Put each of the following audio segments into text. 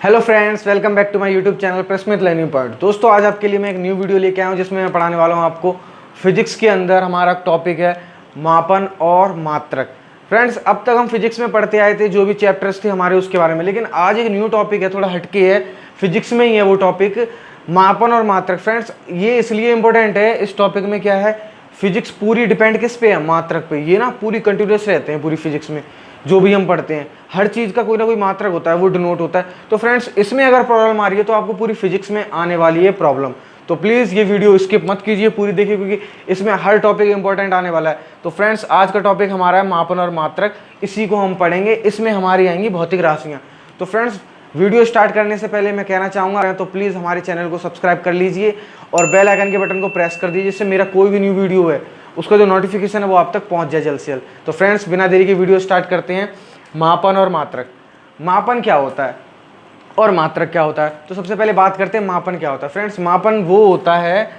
Hello friends, welcome back to my YouTube channel Prasmit learning point. दोस्तों, आज आपके लिए मैं एक न्यू वीडियो लेके आया हूँ जिसमें मैं पढ़ाने वाला हूँ आपको फिजिक्स के अंदर हमारा टॉपिक है मापन और मात्रक। फ्रेंड्स, अब तक हम फिजिक्स में पढ़ते आए थे जो भी चैप्टर्स थे हमारे उसके बारे में, लेकिन आज एक न्यू टॉपिक है, थोड़ा हटके है, फिजिक्स में ही है वो टॉपिक, मापन और मात्रक। फ्रेंड्स, ये इसलिए इंपॉर्टेंट है, इस टॉपिक में क्या है, फिजिक्स पूरी डिपेंड किस पे है, मात्रक पे। ये ना पूरी कंटिन्यूस रहते हैं पूरी फिजिक्स में, जो भी हम पढ़ते हैं हर चीज़ का कोई ना कोई मात्रक होता है, वो डिनोट होता है। तो फ्रेंड्स, इसमें अगर प्रॉब्लम आ रही है तो आपको पूरी फिजिक्स में आने वाली है प्रॉब्लम। तो प्लीज़ ये वीडियो स्किप मत कीजिए, पूरी देखिए, क्योंकि इसमें हर टॉपिक इंपॉर्टेंट आने वाला है। तो फ्रेंड्स, आज का टॉपिक हमारा है मापन और मात्रक, इसी को हम पढ़ेंगे। इसमें हमारी आएंगी भौतिक राशियाँ। तो फ्रेंड्स, वीडियो स्टार्ट करने से पहले मैं कहना चाहूँगा तो प्लीज़ हमारे चैनल को सब्सक्राइब कर लीजिए और बेल आइकन के बटन को प्रेस कर दीजिए, जिससे मेरा कोई भी न्यू वीडियो है उसका जो नोटिफिकेशन है वो आप तक पहुँच जाए जल्द से जल्द। तो फ्रेंड्स, बिना देरी के वीडियो स्टार्ट करते हैं। मापन और मात्रक। मापन क्या होता है और मात्रक क्या होता है? तो सबसे पहले बात करते हैं मापन क्या होता है। फ्रेंड्स, मापन वो होता है,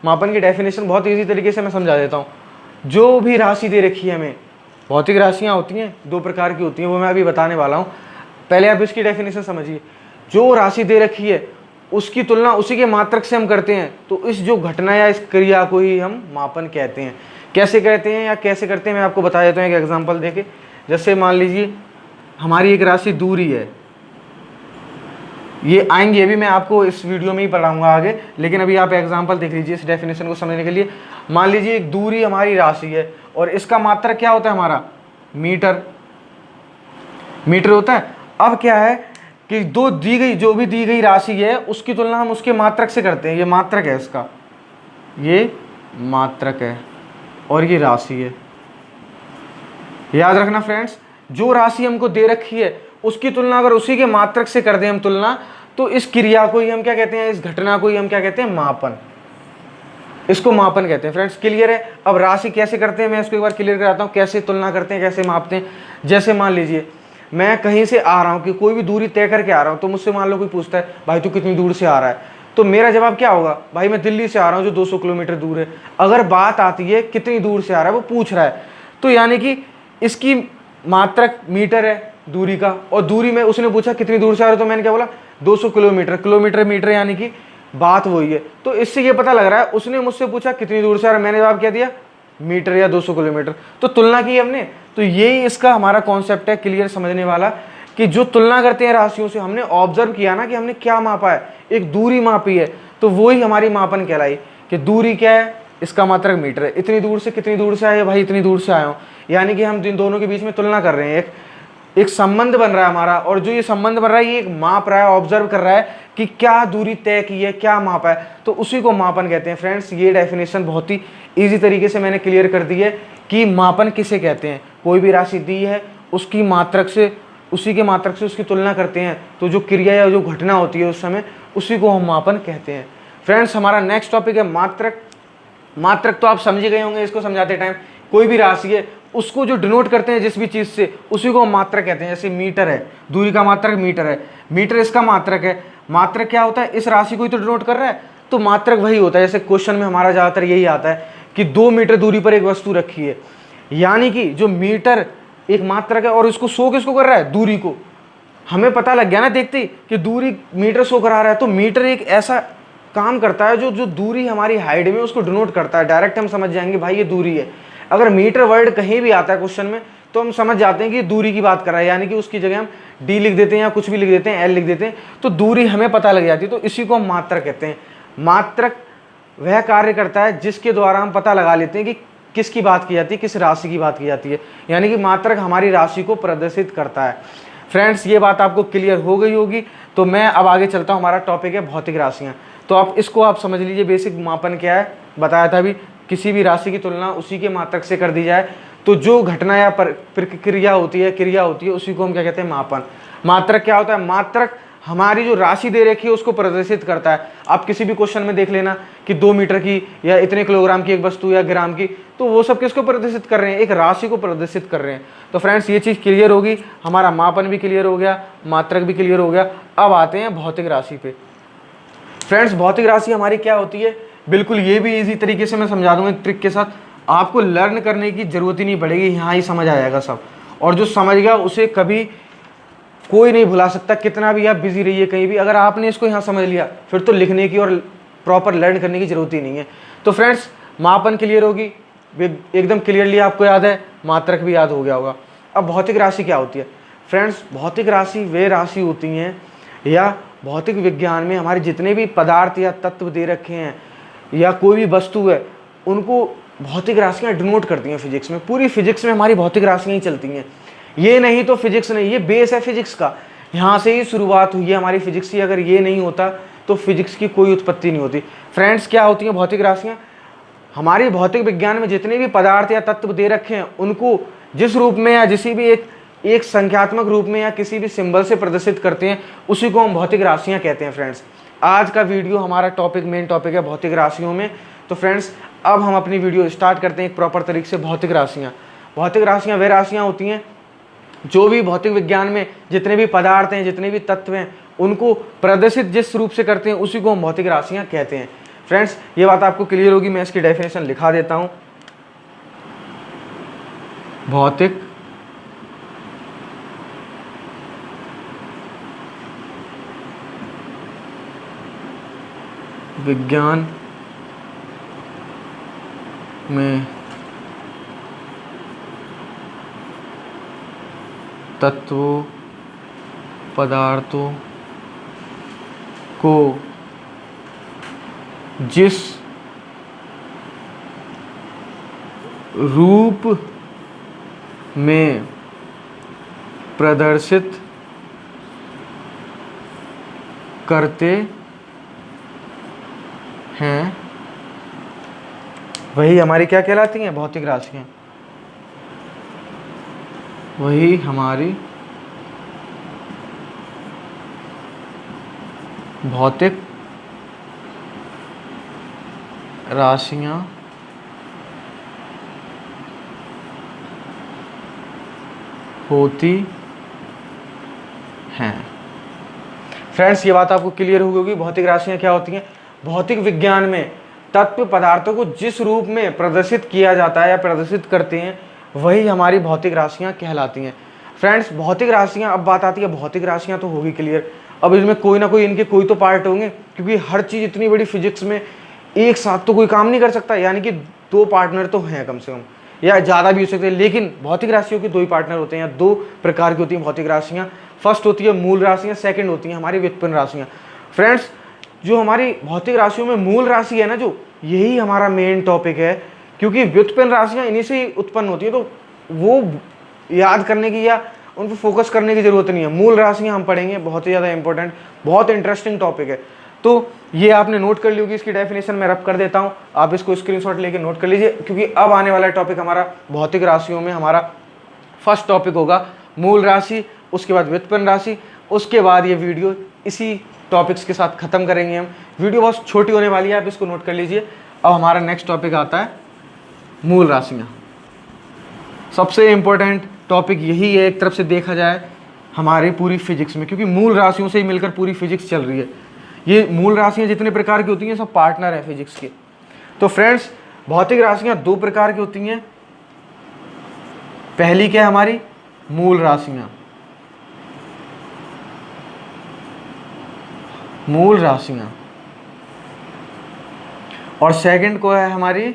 मापन की डेफिनेशन बहुत इजी तरीके से मैं समझा देता हूँ। जो भी राशि दे रखी है हमें, भौतिक राशियाँ होती हैं, दो प्रकार की होती हैं, वो मैं अभी बताने वाला हूँ। पहले आप इसकी डेफिनेशन समझिए। जो राशि दे रखी है उसकी तुलना उसी के मात्रक से हम करते हैं, तो इस जो घटना या इस क्रिया को ही हम मापन कहते हैं। कैसे कहते हैं या कैसे करते हैं, मैं आपको बता देता हूँ एक एग्जाम्पल देके। जैसे मान लीजिए हमारी एक राशि दूरी है, ये आएंगे, ये भी मैं आपको इस वीडियो में ही पढ़ाऊंगा आगे, लेकिन अभी आप एग्जांपल देख लीजिए इस डेफिनेशन को समझने के लिए। मान लीजिए एक दूरी हमारी राशि है और इसका मात्रक क्या होता है हमारा, मीटर। मीटर होता है। अब क्या है कि जो भी दी गई राशि है उसकी तुलना हम उसके मात्रक से करते हैं। ये मात्रक है, इसका ये मात्रक है और ये राशि है। याद रखना फ्रेंड्स, जो राशि हमको दे रखी है उसकी तुलना अगर उसी के मात्रक से कर दें हम तुलना, तो इस क्रिया को ही हम क्या कहते हैं, इस घटना को ही हम क्या कहते हैं, मापन। इसको मापन कहते हैं। फ्रेंड्स, क्लियर है? अब राशि कैसे करते हैं मैं इसको एक बार क्लियर कराता हूँ, कैसे तुलना करते हैं, कैसे मापते हैं। जैसे मान लीजिए मैं कहीं से आ रहा हूँ, कि कोई भी दूरी तय करके आ रहा हूँ, तो मुझसे मान लो कोई पूछता है भाई तू कितनी दूर से आ रहा है, तो मेरा जवाब क्या होगा, भाई मैं दिल्ली से आ रहा हूँ जो 200 किलोमीटर दूर है। अगर बात आती है कितनी दूर से आ रहा है, वो पूछ रहा है, तो यानी कि इसकी मात्रक मीटर है दूरी का, और दूरी में उसने पूछा कितनी दूर से आ रहे हो, तो मैंने क्या बोला 200 किलोमीटर। किलोमीटर मीटर यानी कि बात वही है। तो इससे ये पता लग रहा है उसने मुझसे पूछा कितनी दूर से आ रहा है, मैंने जवाब क्या दिया, मीटर या 200 किलोमीटर। तो तुलना की हमने। तो यही इसका हमारा कॉन्सेप्ट है, क्लियर समझने वाला, कि जो तुलना करते हैं राशियों से, हमने ऑब्जर्व किया ना कि हमने क्या मापा है, एक दूरी मापी है, तो वही हमारी मापन कहलाई। कि दूरी क्या है, इसका मात्रक मीटर है, इतनी दूर से कितनी दूर से आए, भाई इतनी दूर से आया हूँ, यानी कि हम इन दोनों के बीच में तुलना कर रहे हैं, एक संबंध बन रहा है हमारा। और जो ये संबंध बन रहा है ये एक माप रहा है, ऑब्जर्व कर रहा है कि क्या दूरी तय की है, क्या मापा है, तो उसी को मापन कहते हैं। फ्रेंड्स, ये डेफिनेशन बहुत ही इजी तरीके से मैंने क्लियर कर दी है कि मापन किसे कहते हैं। कोई भी राशि दी है उसकी मात्रक से, उसी के मात्रक से उसकी तुलना करते हैं, तो जो क्रिया या जो घटना होती है उस समय, उसी को हम मापन कहते हैं। फ्रेंड्स, हमारा नेक्स्ट टॉपिक है मात्रक। मात्रक तो आप समझ गए होंगे, इसको समझाते टाइम कोई भी राशि है उसको जो डिनोट करते हैं जिस भी चीज़ से, उसी को हम मात्रक कहते हैं। जैसे मीटर है, दूरी का मात्रक मीटर है, मीटर इसका मात्रक है। मात्रक क्या होता है, इस राशि को ही तो डिनोट कर रहा है, तो मात्रक वही होता है। जैसे क्वेश्चन में हमारा ज़्यादातर यही आता है कि 2 मीटर दूरी पर एक वस्तु रखी है, यानी कि जो मीटर एक मात्रक है और इसको शो किसको कर रहा है, दूरी को। हमें पता लग गया ना देखते ही कि दूरी मीटर शो करा रहा है, तो मीटर एक ऐसा काम करता है जो दूरी हमारी हाइट में उसको डिनोट करता है। डायरेक्ट हम समझ जाएंगे भाई ये दूरी है। अगर मीटर वर्ड कहीं भी आता है क्वेश्चन में, तो हम समझ जाते हैं कि दूरी की बात कर रहा है, यानी कि उसकी जगह हम डी लिख देते हैं या कुछ भी लिख देते हैं, एल लिख देते हैं, तो दूरी हमें पता लग जाती है। तो इसी को हम मात्रक कहते हैं। मात्रक वह कार्य करता है जिसके द्वारा हम पता लगा लेते हैं कि किसकी बात की जाती है, किस राशि की बात की जाती है, यानी कि मात्रक हमारी राशि को प्रदर्शित करता है। फ्रेंड्स, ये बात आपको क्लियर हो गई होगी। तो मैं अब आगे चलता हूँ, हमारा टॉपिक है भौतिक राशियाँ। तो आप इसको आप समझ लीजिए, बेसिक मापन क्या है बताया था अभी। किसी भी राशि की तुलना उसी के मात्रक से कर दी जाए, तो जो घटना या प्रक्रिया होती है, क्रिया होती है, उसी को हम क्या कहते हैं, मापन। मात्रक क्या होता है, मात्रक हमारी जो राशि दे रखी है उसको प्रदर्शित करता है। आप किसी भी क्वेश्चन में देख लेना कि 2 मीटर की या इतने किलोग्राम की एक वस्तु या ग्राम की, तो वो सब किसको प्रदर्शित कर रहे हैं, एक राशि को प्रदर्शित कर रहे हैं। तो फ्रेंड्स, ये चीज़ क्लियर होगी, हमारा मापन भी क्लियर हो गया, मात्रक भी क्लियर हो गया। अब आते हैं भौतिक राशि पे। फ्रेंड्स, भौतिक राशि हमारी क्या होती है, बिल्कुल ये भी इजी तरीके से मैं समझा दूंगा ट्रिक के साथ। आपको लर्न करने की जरूरत ही नहीं पड़ेगी, यहाँ ही समझ आ जाएगा सब। और जो समझ गया उसे कभी कोई नहीं भुला सकता, कितना भी आप बिजी रहिए कहीं भी, अगर आपने इसको यहाँ समझ लिया फिर तो लिखने की और प्रॉपर लर्न करने की जरूरत ही नहीं है। तो फ्रेंड्स मापन क्लियर होगी, एकदम क्लियरली आपको याद है, मात्रक भी याद हो गया होगा। अब भौतिक राशि क्या होती है फ्रेंड्स? भौतिक राशि वे राशि होती हैं, या भौतिक विज्ञान में हमारे जितने भी पदार्थ या तत्व दे रखे हैं या कोई भी वस्तु है, उनको भौतिक राशियाँ डिनोट करती हैं फिजिक्स में। पूरी फिजिक्स में हमारी भौतिक राशियाँ ही चलती हैं, ये नहीं तो फिजिक्स नहीं, ये बेस है फिजिक्स का, यहाँ से ही शुरुआत हुई है हमारी फिजिक्स की। अगर ये नहीं होता तो फिजिक्स की कोई उत्पत्ति नहीं होती। फ्रेंड्स क्या होती हैं भौतिक राशियाँ? हमारी भौतिक विज्ञान में जितने भी पदार्थ या तत्व दे रखे हैं उनको जिस रूप में या किसी भी एक संख्यात्मक रूप में या किसी भी सिंबल से प्रदर्शित करते हैं, उसी को हम भौतिक राशियाँ कहते हैं। फ्रेंड्स आज का वीडियो हमारा मेन टॉपिक है भौतिक राशियों में। तो फ्रेंड्स अब हम अपनी वीडियो स्टार्ट करते हैं एक प्रॉपर तरीके से। भौतिक राशियाँ वे राशियाँ होती हैं जो भी भौतिक विज्ञान में जितने भी पदार्थ हैं, जितने भी तत्व हैं, उनको प्रदर्शित जिस रूप से करते हैं उसी को हम भौतिक राशियाँ कहते हैं। फ्रेंड्स ये बात आपको क्लियर होगी, मैं इसकी डेफिनेशन लिखा देता हूँ। भौतिक विज्ञान में तत्वों पदार्थों को जिस रूप में प्रदर्शित करते हैं वही हमारी क्या कहलाती हैं? भौतिक राशियाँ। वही हमारी भौतिक राशियाँ होती हैं। फ्रेंड्स ये बात आपको क्लियर हो गई, भौतिक राशियाँ क्या होती हैं? भौतिक विज्ञान में तत्व पदार्थों को जिस रूप में प्रदर्शित किया जाता है या प्रदर्शित करते हैं वही हमारी भौतिक राशियाँ कहलाती हैं। फ्रेंड्स भौतिक राशियाँ, अब बात आती है भौतिक राशियाँ तो होगी क्लियर, अब इसमें कोई ना कोई इनके कोई तो पार्ट होंगे, क्योंकि हर चीज़ इतनी बड़ी फिजिक्स में एक साथ तो कोई काम नहीं कर सकता, यानी कि दो पार्टनर तो हैं कम से कम, या ज़्यादा भी हो सकते हैं। लेकिन भौतिक राशियों के दो ही पार्टनर होते हैं, या दो प्रकार की होती हैं भौतिक राशियाँ। फर्स्ट होती है मूल राशियाँ, सेकंड होती हैं हमारी व्युत्पन्न राशियाँ। फ्रेंड्स जो हमारी भौतिक राशियों में मूल राशि है ना, जो यही हमारा मेन टॉपिक है, क्योंकि व्युत्पन्न राशियाँ इन्हीं से ही उत्पन्न होती है, तो वो याद करने की या उन पर फोकस करने की जरूरत नहीं है। मूल राशियाँ हम पढ़ेंगे, बहुत ही ज़्यादा इंपॉर्टेंट, बहुत इंटरेस्टिंग टॉपिक है। तो ये आपने नोट कर ली होगी, इसकी डेफिनेशन मैं रब कर देता हूँ, आप इसको स्क्रीनशॉट लेके नोट कर लीजिए, क्योंकि अब आने वाला टॉपिक हमारा भौतिक राशियों में हमारा फर्स्ट टॉपिक होगा मूल राशि, उसके बाद व्युत्पन्न राशि, उसके बाद ये वीडियो इसी टॉपिक्स के साथ ख़त्म करेंगे हम। वीडियो बहुत छोटी होने वाली है, आप इसको नोट कर लीजिए। अब हमारा नेक्स्ट टॉपिक आता है मूल राशियाँ। सबसे इम्पोर्टेंट टॉपिक यही है एक तरफ से देखा जाए हमारे पूरी फिजिक्स में, क्योंकि मूल राशियों से ही मिलकर पूरी फिजिक्स चल रही है। ये मूल राशियाँ जितने प्रकार की होती हैं सब पार्टनर हैं फिजिक्स के। तो फ्रेंड्स भौतिक राशियाँ दो प्रकार की होती हैं। पहली क्या है हमारी? मूल राशियाँ, मूल राशियाँ। और सेकंड को है हमारी,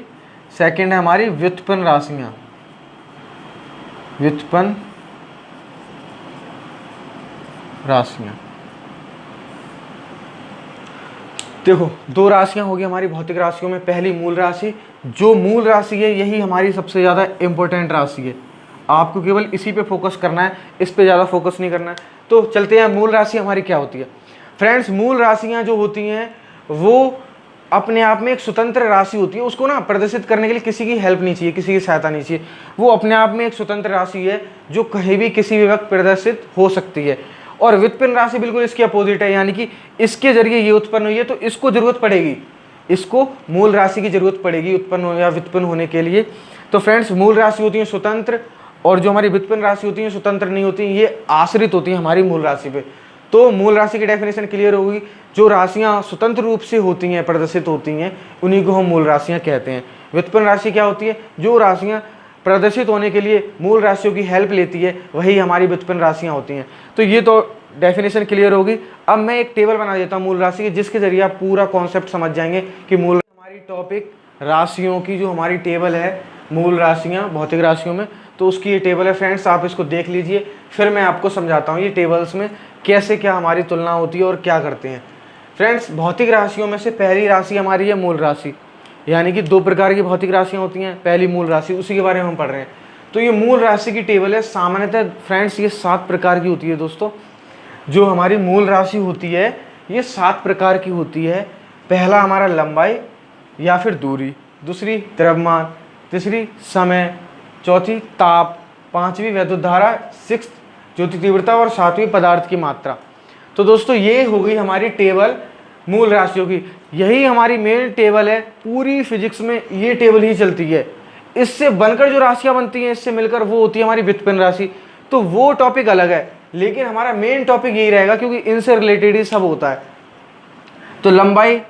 सेकंड है हमारी व्युत्पन्न राशियाँ, व्युत्पन्न राशियाँ। देखो दो राशियाँ होगी हमारी भौतिक राशियों में। पहली मूल राशि, जो मूल राशि है यही हमारी सबसे ज़्यादा इम्पोर्टेंट राशि है, आपको केवल इसी पे फोकस करना है, इस पे ज़्यादा फोकस नहीं करना है। तो चलते हैं, मूल राशि हमारी क्या होती है? फ्रेंड्स मूल राशियाँ जो होती हैं वो अपने आप में एक स्वतंत्र राशि होती है, उसको ना प्रदर्शित करने के लिए किसी की हेल्प नहीं चाहिए, किसी की सहायता नहीं चाहिए। वो अपने आप में एक स्वतंत्र राशि है जो कहीं भी किसी भी वक्त प्रदर्शित हो सकती है। और व्युत्पन्न राशि बिल्कुल इसके अपोजिट है, यानी कि इसके जरिए ये उत्पन्न हुई है तो इसको जरूरत पड़ेगी, इसको मूल राशि की जरूरत पड़ेगी उत्पन्न या व्युत्पन्न होने के लिए। तो फ्रेंड्स मूल राशि होती है स्वतंत्र, और जो हमारी व्युत्पन्न राशि होती है स्वतंत्र नहीं होती, ये आश्रित होती है हमारी मूल राशि पे। तो मूल राशि की डेफिनेशन क्लियर होगी, जो राशियाँ स्वतंत्र रूप से होती हैं, प्रदर्शित होती हैं, उन्हीं को हम मूल राशियाँ कहते हैं। व्युत्पन्न राशि क्या होती है? जो राशियाँ प्रदर्शित होने के लिए मूल राशियों की हेल्प लेती है, वही हमारी व्युत्पन्न राशियाँ होती हैं। तो ये तो डेफिनेशन क्लियर होगी। अब मैं एक टेबल बना देता हूँ मूल राशि की, जिसके जरिए आप पूरा कॉन्सेप्ट समझ जाएंगे कि मूल हमारी टॉपिक राशियों की जो हमारी टेबल है मूल राशियाँ भौतिक राशियों में, तो उसकी ये टेबल है फ्रेंड्स, आप इसको देख लीजिए। फिर मैं आपको समझाता हूँ ये टेबल्स में कैसे क्या हमारी तुलना होती है और क्या करते हैं। फ्रेंड्स, भौतिक राशियों में से पहली राशि हमारी है मूल राशि, यानी कि 2 प्रकार की भौतिक राशियाँ होती हैं। पहली मूल राशि, उसी के बारे में हम पढ़ रहे हैं। तो ये मूल राशि की टेबल है। सामान्यतः फ्रेंड्स ये 7 प्रकार की होती है दोस्तों। जो हमारी मूल राशि होती है ये 7 प्रकार की होती है। पहला हमारा लंबाई या फिर दूरी, दूसरी द्रव्यमान, तीसरी समय, चौथी ताप, पांचवी वैद्युत धारा, 6 ज्योति तीव्रता और 7वीं पदार्थ की मात्रा। तो दोस्तों ये हो गई हमारी टेबल मूल राशियों की। यही हमारी मेन टेबल है। पूरी फिजिक्स में ये टेबल ही चलती है। इससे बनकर जो राशियां बनती हैं, इससे मिलकर वो होती है हमारी व्युत्पन्न राशि। तो वो टॉपिक अलग है, लेकिन हमारा मेन टॉपिक यही रहेगा क्योंकि इनसे रिलेटेड ही सब होता है। तो लंबाई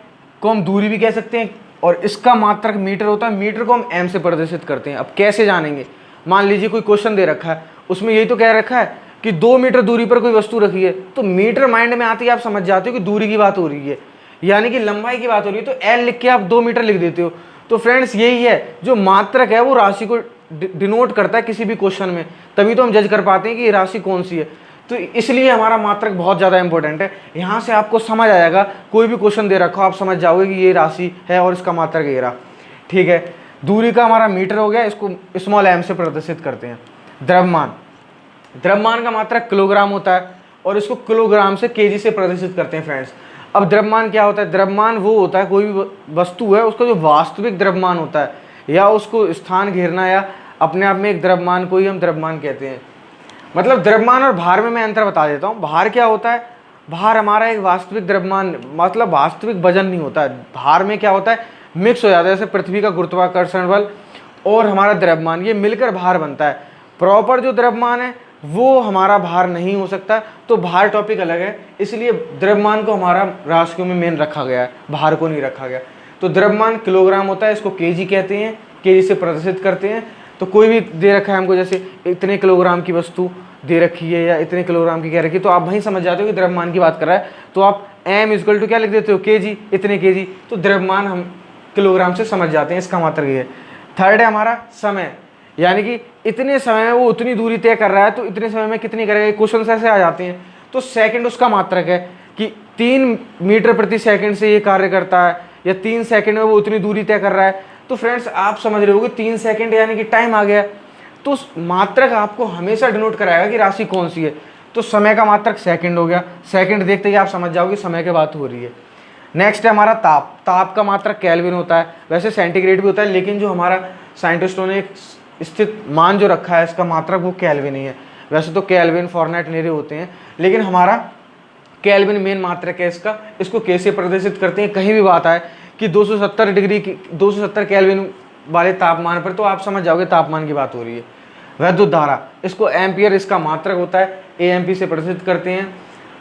को हम दूरी भी कह सकते हैं और इसका मात्रक मीटर होता है। मीटर को हम एम से प्रदर्शित करते हैं। अब कैसे जानेंगे? मान लीजिए कोई क्वेश्चन दे रखा है, उसमें यही तो कह रखा है कि 2 मीटर दूरी पर कोई वस्तु रखी है, तो मीटर माइंड में आते ही आप समझ जाते हो कि दूरी की बात हो रही है, यानी कि लंबाई की बात हो रही है। तो एल लिख के आप 2 मीटर लिख देते हो। तो फ्रेंड्स यही है, जो मात्रक है वो राशि को डिनोट करता है किसी भी क्वेश्चन में, तभी तो हम जज कर पाते हैं कि ये राशि कौन सी है। तो इसलिए हमारा मात्रक बहुत ज़्यादा इंपॉर्टेंट है। यहाँ से आपको समझ आएगा, कोई भी क्वेश्चन दे रखा हो आप समझ जाओगे कि ये राशि है और इसका मात्रक ये रहा। ठीक है, दूरी का हमारा मीटर हो गया, इसको स्मॉल एम से प्रदर्शित करते हैं। द्रव्यमान, द्रव्यमान का मात्रक किलोग्राम होता है और इसको किलोग्राम से केजी से प्रदर्शित करते हैं फ्रेंड्स। अब द्रव्यमान क्या होता है? द्रव्यमान वो होता है, कोई भी वस्तु है उसका जो वास्तविक द्रव्यमान होता है, या उसको स्थान घेरना, या अपने आप में एक द्रव्यमान को ही हम द्रव्यमान कहते हैं। मतलब द्रव्यमान और भार में मैं अंतर बता देता हूँ। भार क्या होता है? भार हमारा एक वास्तविक द्रव्यमान, मतलब वास्तविक वजन नहीं होता है। भार में क्या होता है? मिक्स हो जाता है, जैसे पृथ्वी का गुरुत्वाकर्षण बल और हमारा द्रव्यमान, ये मिलकर भार बनता है। प्रॉपर जो द्रव्यमान है वो हमारा भार नहीं हो सकता। तो भार टॉपिक अलग है, इसलिए द्रव्यमान को हमारा राशियों में मेन रखा गया है, भार को नहीं रखा गया। तो द्रव्यमान किलोग्राम होता है, इसको केजी कहते हैं, केजी से प्रदर्शित करते हैं। तो कोई भी दे रखा है हमको, जैसे इतने किलोग्राम की वस्तु दे रखी है या इतने किलोग्राम की कह रखी है, तो आप वहीं समझ जाते हो कि द्रव्यमान की बात कर रहा है। तो आप एम इक्वल टू क्या लिख देते हो? केजी, इतने केजी। तो द्रव्यमान हम किलोग्राम से समझ जाते हैं, इसका मात्रक ये है। थर्ड है हमारा समय, यानी कि इतने समय में वो उतनी दूरी तय कर रहा है, तो इतने समय में कितनी करेगा? क्वेश्चन ऐसे आ जाते हैं। तो सेकंड उसका मात्रक है कि 3 मीटर प्रति सेकंड से ये कार्य करता है, या 3 सेकंड में वो उतनी दूरी तय कर रहा है। तो फ्रेंड्स आप समझ रहे होगे 3 सेकंड यानी कि टाइम आ गया। तो मात्रक आपको हमेशा डिनोट कराएगा कि राशि कौन सी है। तो समय का मात्रक सेकंड हो गया। सेकंड देखते ही आप समझ जाओगे समय की बात हो रही है। नेक्स्ट है हमारा ताप। ताप का मात्रक केल्विन होता है, वैसे सेंटीग्रेड भी होता है, लेकिन जो हमारा साइंटिस्टों ने स्थित मान जो रखा है इसका मात्रक वो केल्विन ही है। वैसे तो केल्विन, फॉरेनहाइट नेरे होते हैं, लेकिन हमारा केल्विन मेन मात्रक है इसका। इसको कैसे प्रदर्शित करते हैं? कहीं भी बात आए कि 270 डिग्री की 270 केल्विन वाले तापमान पर, तो आप समझ जाओगे तापमान की बात हो रही है। वैद्युत धारा, इसको एम्पियर इसका मात्रक होता है, एएमपी से प्रदर्शित करते हैं।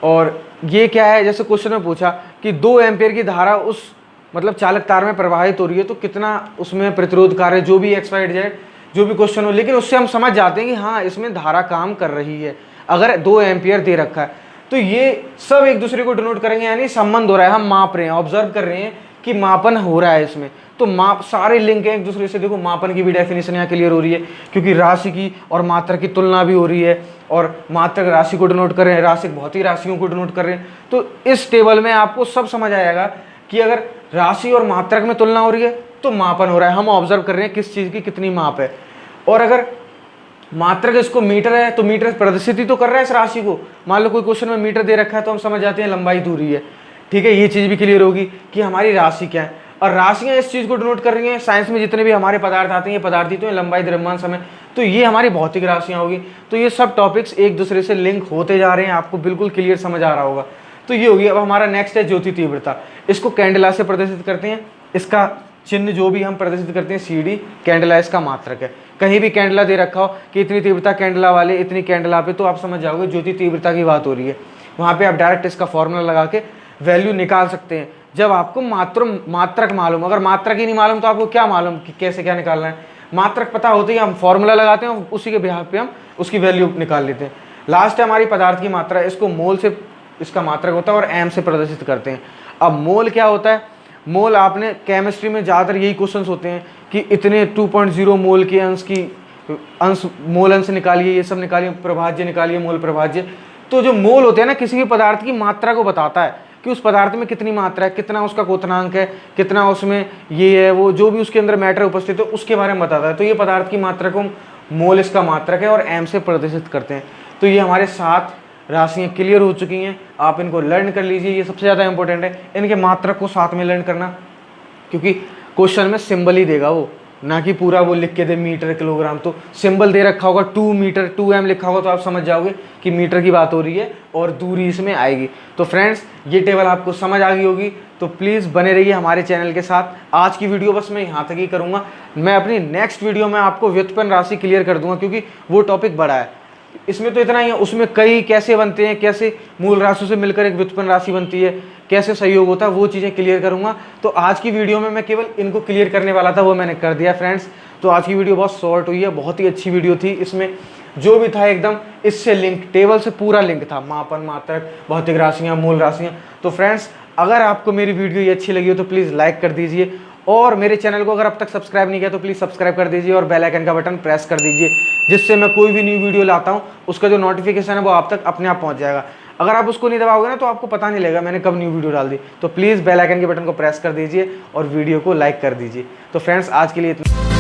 और ये क्या है? जैसे क्वेश्चन में पूछा कि 2 एम्पियर की धारा उस मतलब चालक तार में प्रवाहित हो रही है, तो कितना उसमें प्रतिरोध कार्य, जो भी एक्स वाई जेड जो भी क्वेश्चन हो, लेकिन उससे हम समझ जाते हैं कि हाँ इसमें धारा काम कर रही है। अगर 2 एम्पियर दे रखा है तो ये सब एक दूसरे को डिनोट करेंगे, यानी संबंध हो रहा है, हम माप रहे हैं, ऑब्जर्व कर रहे हैं कि मापन हो रहा है इसमें। तो माप सारे लिंक है एक दूसरे से। देखो मापन की भी डेफिनेशन यहाँ क्लियर हो रही है, क्योंकि राशि की और मात्रक की तुलना भी हो रही है, और मात्रक राशि को डिनोट कर रहे हैं, राशि भौतिक राशियों को डिनोट कर रहे हैं। तो इस टेबल में आपको सब समझ आएगा कि अगर राशि और मात्रक में तुलना हो रही है तो मापन हो रहा है, हम ऑब्जर्व कर रहे हैं किस चीज़ की कितनी माप है। और अगर मात्रक इसको मीटर है तो मीटर प्रदर्शित ही तो कर रहा है इस राशि को। मान लो कोई क्वेश्चन में मीटर दे रखा है तो हम समझ जाते हैं लंबाई दूरी है। ठीक है, ये चीज़ भी क्लियर होगी कि हमारी राशि क्या है, और राशियाँ इस चीज़ को डिनोट कर रही हैं। साइंस में जितने भी हमारे पदार्थ आते हैं, ये पदार्थ ही तो हैं, लंबाई, द्रव्यमान, समय, तो ये हमारी भौतिक राशियाँ होगी। तो ये सब टॉपिक्स एक दूसरे से लिंक होते जा रहे हैं, आपको बिल्कुल क्लियर समझ आ रहा होगा। तो ये होगी। अब हमारा नेक्स्ट है ज्योति तीव्रता। इसको कैंडेला से प्रदर्शित करते हैं। इसका चिन्ह जो भी हम प्रदर्शित करते हैं CD, कैंडेला इसका मात्रक है। कहीं भी कैंडेला दे रखा हो कि इतनी तीव्रता कैंडेला वाले, इतनी कैंडेला पे, तो आप समझ जाओगे ज्योति तीव्रता की बात हो रही है। वहाँ पे आप डायरेक्ट इसका फॉर्मूला लगा के वैल्यू निकाल सकते हैं, जब आपको मात्रक मालूम। अगर मात्रक ही नहीं मालूम तो आपको क्या मालूम कि कैसे क्या निकालना है? मात्रक पता होते ही हम फॉर्मूला लगाते हैं और उसी के बिहाफ पे हम उसकी वैल्यू निकाल लेते हैं। लास्ट है हमारी पदार्थ की मात्रा, इसको मोल से इसका मात्रक होता है और एम से प्रदर्शित करते हैं। अब मोल क्या होता है? मोल आपने केमिस्ट्री में ज़्यादातर यही क्वेश्चंस होते हैं कि इतने 2.0 मोल के अंश मोल अंश निकालिए, ये सब निकालिए, प्रभाज्य निकालिए, मोल प्रभाज्य। तो जो मोल होते हैं ना, किसी भी पदार्थ की मात्रा को बताता है कि उस पदार्थ में कितनी मात्रा है, कितना उसका क्वथनांक है, कितना उसमें ये है वो, जो भी उसके अंदर मैटर उपस्थित है उसके बारे में बताता है। तो ये पदार्थ की मात्रा को मोल इसका मात्रक है और एम से प्रदर्शित करते हैं। तो ये हमारे 7 राशियाँ क्लियर हो चुकी हैं, आप इनको लर्न कर लीजिए, ये सबसे ज़्यादा इंपॉर्टेंट है इनके मात्रक को साथ में लर्न करना, क्योंकि क्वेश्चन में सिंबल ही देगा वो, ना कि पूरा वो लिख के दे मीटर किलोग्राम। तो सिंबल दे रखा होगा 2 मीटर 2m लिखा होगा तो आप समझ जाओगे कि मीटर की बात हो रही है और दूरी इसमें आएगी। तो फ्रेंड्स ये टेबल आपको समझ आ गई होगी, तो प्लीज़ बने रहिए हमारे चैनल के साथ। आज की वीडियो बस मैं यहाँ तक ही करूँगा, मैं अपनी नेक्स्ट वीडियो में आपको व्युत्पन्न राशि क्लियर कर दूंगा, क्योंकि वो टॉपिक बड़ा है। इसमें तो इतना ही है, उसमें कई कैसे बनते हैं, कैसे मूल राशियों से मिलकर एक व्युत्पन्न राशि बनती है, कैसे सहयोग होता है, वो चीज़ें क्लियर करूंगा। तो आज की वीडियो में मैं केवल इनको क्लियर करने वाला था, वो मैंने कर दिया फ्रेंड्स। तो आज की वीडियो बहुत शॉर्ट हुई है, बहुत ही अच्छी वीडियो थी। इसमें जो भी था एकदम इससे लिंक, टेबल से पूरा लिंक था, मापन, मात्रक, भौतिक राशियाँ, मूल राशियाँ। तो फ्रेंड्स अगर आपको मेरी वीडियो ये अच्छी लगी हो तो प्लीज़ लाइक कर दीजिए, और मेरे चैनल को अगर अब तक सब्सक्राइब नहीं किया तो प्लीज़ सब्सक्राइब कर दीजिए और बेल आइकन का बटन प्रेस कर दीजिए, जिससे मैं कोई भी न्यू वीडियो लाता हूँ उसका जो नोटिफिकेशन है वो आप तक अपने आप पहुँच जाएगा। अगर आप उसको नहीं दबाओगे ना तो आपको पता नहीं लगेगा मैंने कब न्यू वीडियो डाल दी। तो प्लीज़ बेल आइकन के बटन को प्रेस कर दीजिए और वीडियो को लाइक कर दीजिए। तो फ्रेंड्स आज के लिए इतना।